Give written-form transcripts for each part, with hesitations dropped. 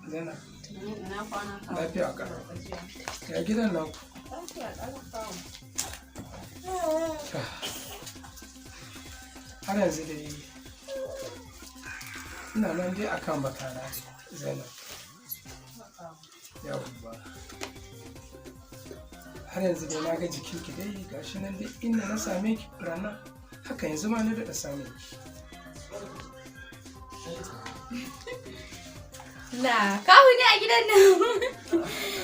Zana. Ina kwana kawo. Lafiya ƙalau. Ya gidan nan? Lafiya ƙalau kawo. Har yanzu dai ina nan dai akan bakana Zainab. Yawwa. Har yanzu dai na ga jikinki dai gashi nan dai inda na same ki rana haka yanzu ma na daɗa same ki. La, kawo ne a gidan nan.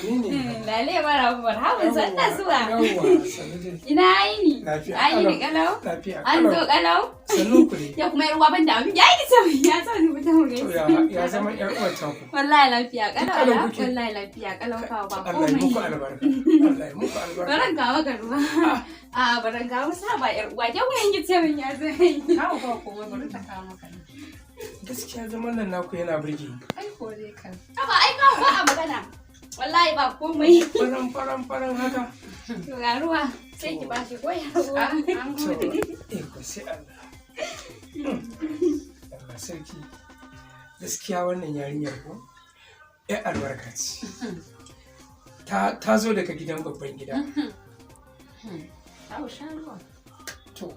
Ni ne. Lale mara marhaban sanda zuwa. Yawwa, sanu dai. Ina aini. Lafiya Aini kalau. Lafiya An zo kalau. Sannu ku dai. Ya kuma yar uwa ban da ya yi ta ya sa ni mutum To gaisa. ya zama ƴar uwar ku. Wallahi lafiya kalau. Kalau kuke? Wallahi lafiya kalau kawo ba Allah ya muku komai. albarka. Allah ya muku albarka. Baran ga maka ruwa. A baran ga musa ba yar uwa. Ya wuyan gice min ya zo. Kawo ba komai bari ta kawo maka. Gaskiya zaman nan naku yana burge ni. Ai kore kan. Ba ai kawo ba a magana. Wallahi ba komai. Faran haka. To ga ruwa sai ki ba shi goya ruwa. An gode. Ko sai Allah. Allah sarki. Gaskiya wannan yarinyar ko ƴar albarka ce. Ta zo daga gidan babban gida. Kawo shan ruwa. To,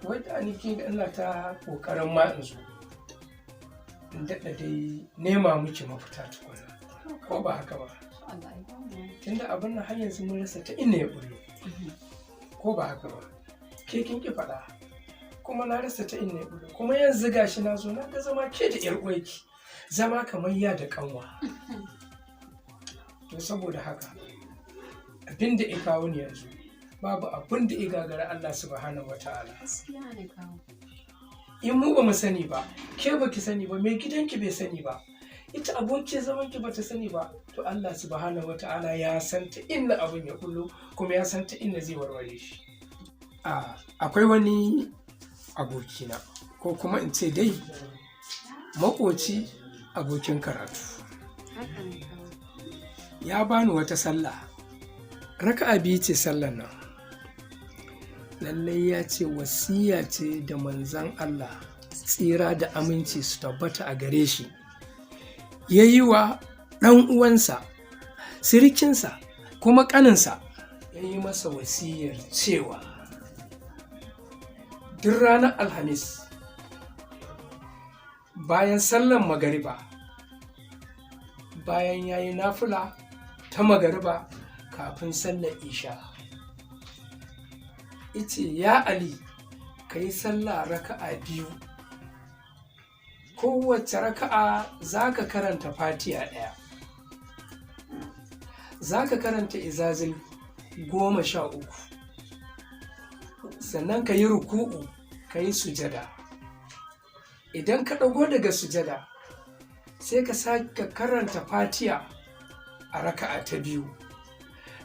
wadda anikin Allah ta ƙoƙarin ma in zo. In daɗa dai nema miki mafita tukuna. Ko ba haka ba. Tunda abin nan har yanzu mun rasa ta inda ya bullo. Ko ba haka ba. Ke kin ki faɗa. Kuma na rasa ta inda ya bullo. Kuma yanzu gashi na zo na ga zama ke da ƴar uwarki. Zama kamar ya da kanwa. To saboda haka abin da ya kawo ni yanzu babu abin da ya gagara Allah subhanahu wataala. Gaskiya ne kawo. In mu ba mu sani ba, ke ba ki sani ba, mai gidanki bai sani ba, ita abokiyar zaman ki bata sani ba, to Allah subhanahu wata'ala ya san ta inda abin ya kullo kuma ya san ta inda zai warware shi. Akwai wani abokina ko kuma in ce dai makoci abokin karatu. Ya bani wata sallah, raka'a biyu ce sallan nan. Lallai ya ce wasiya ce da manzan Allah tsira da aminci su tabbata a gare shi ya yi wa ɗan uwansa sirikinsa kuma ƙaninsa ya yi masa wasiyar cewa duk ranar alhamis bayan sallan magariba bayan ya yi nafila ta magariba kafin sallar isha ice ya Ali ka yi sallah raka'a biyu kowace raka'a za ka karanta fatiha ɗaya za ka karanta izazil 13 sannan ka yi ruku'u ka yi sujada idan ka ɗago daga sujada sai ka sake karanta fatiha a raka'a ta biyu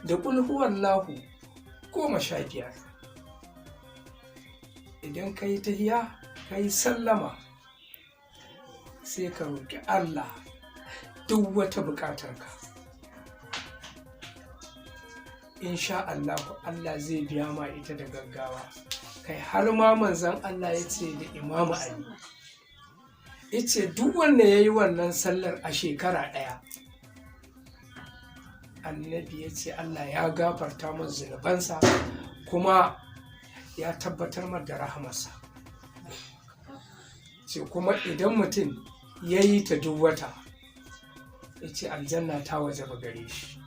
da ƙul huwallahu 15 idan ka yi tahiya ka yi sallama sai ka roƙi Allah duk wata buƙatarka insha Allah Allah zai biya ma ita da gaggawa kai har ma manzon Allah ya ce da Imamu Ali ya ce duk wanda ya yi wannan sallar a shekara ɗaya annabi ya ce Allah ya gafarta masa zunubansa kuma ya tabbatar mar da rahamarsa ce kuma idan mutum ya yi ta duk wata ya ce aljanna ta waje ba gare shi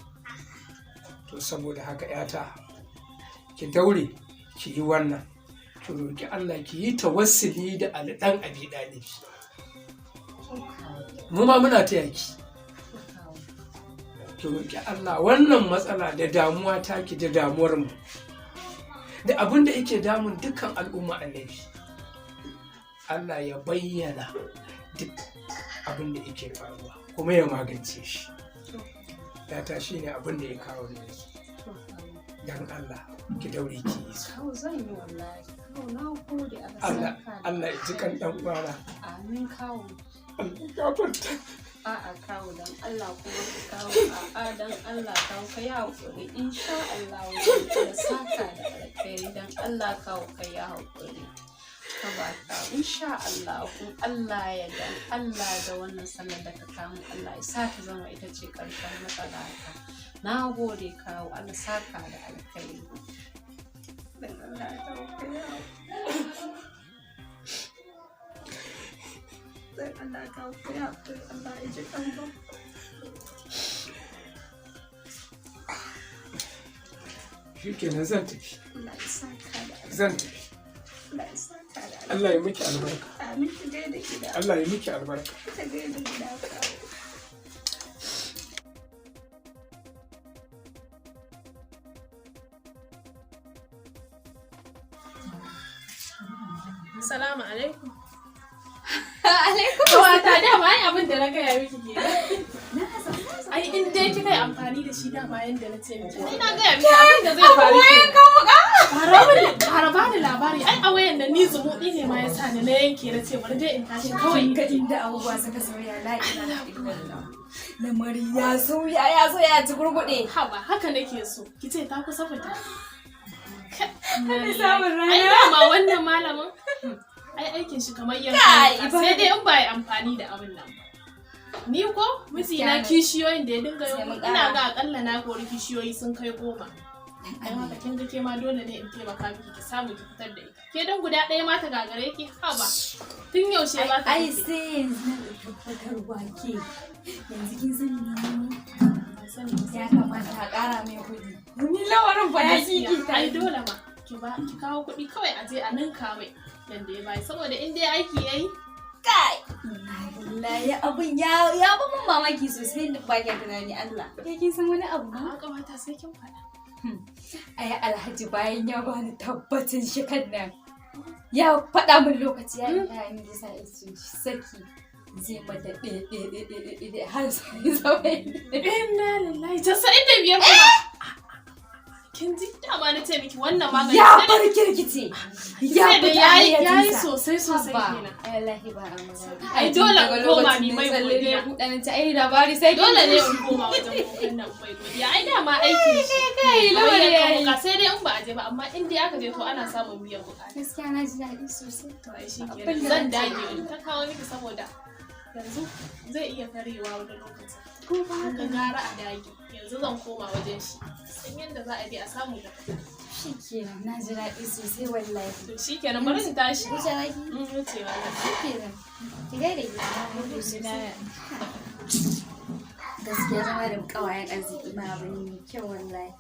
to saboda haka yata ki daure ki yi wannan ki roƙi Allah ki yi tawassuli da alɗan abi ɗalibi mu ma muna taya ki roƙi Allah wannan matsala da damuwa taki da damuwar mu da abin da yake damun dukkan al'umma annabi Allah ya bayyana duk abin da yake faruwa kuma ya magance shi yata shi ne abin da ya kawo ne don Allah ki daure ki yi su Allah ya ji kan ɗan uwana amin kawo Allah gafarta a'a kawo dan Allah kuma ka kawo a'a dan Allah kawo ka yi haƙuri insha Allah wajen da saka da alkhairi dan Allah kawo ka yi haƙuri ka ba ta insha Allah kun Allah ya ga Allah da wannan sallar da ka kawo Allah ya sa ta zama ita ce karshen matsala ta na gode kawo Allah saka da alkhairi dan Allah ya dauke dan Allah ya dauke Allah ya ji kan ba shikenan zan tafi Allah ya saka da zan tafi Allah ya saka da Allah ya miki albarka amin ki da gida Allah ya miki albarka ta ga da gida kawo Salamu alaikum. alaikum Wata dama ai abin da na gaya miki ke. Ai in dai kika yi amfani da shi dama yanda na ce miki. Ina gaya miki abin da zai faru ke. Fara ba da labari ai a wayan da ni zumuɗi ne ma yasa ni na yanke na ce bari dai in tashi kawai ga inda abubuwa suka sauya la ilaha illallah. Lamari ya sauya ci gurgude. haba haka nake so. Ki ce ta kusa fita. Kada samun rana. Ai dama wannan malamin ai aikin shi kamar yanka sai dai in ba yi amfani da abin nan ba. Ni ko mijina kishiyoyin da ya dinga yau ina ga akalla na kori kishiyoyi sun kai 10. Dan haka kin ga ke ma dole ne in taimaka miki ki samu ki fitar da ita. Ke dan guda ɗaya ma ta gagare ki haba. Tun yaushe ba ta ai sai yanzu na tabbatar wake. Yanzu kin sani ne ya kamata a ƙara mai kuɗi. Ni lawarin ba ya kiki ta ai dole ma ki kawo kuɗi kawai a je a ninka mai yanda ya bai saboda in dai aiki yayi kai wallahi abun ya ba mun mamaki sosai da ba ki tunani Allah kai kin san wani abu a kamata sai kin faɗa ai Alhaji bayan ya bani tabbacin shi kan nan ya faɗa min lokaci ya yi da sai saki zai mata ɗaya har sai zama inna lillahi 95 kuma kin ji dama na ce miki wannan magani ya bar kirkice ya da yayi sosai kenan ai wallahi ba ai dole in koma ni mai godiya dan ta ai labari sai dole ne in koma wajen wannan mai godiya ai dama aiki shi kai lawari yayi sai dai in ba a je ba amma in dai aka je to ana samun biyan bukata gaskiya na ji daɗi sosai to ai shi kenan zan dage in ta kawo miki saboda yanzu zai iya karewa wani lokacin ko ba haka gara a dage yanzu zan koma wajen shi san yadda za a bi a samu da shikenan na ji daɗi sosai wallahi to shikenan bari in tashi wuce laki wucewa shikenan ki gaida gida gaskiya zama da kawayen arziki ma abu ne mai kyau wallahi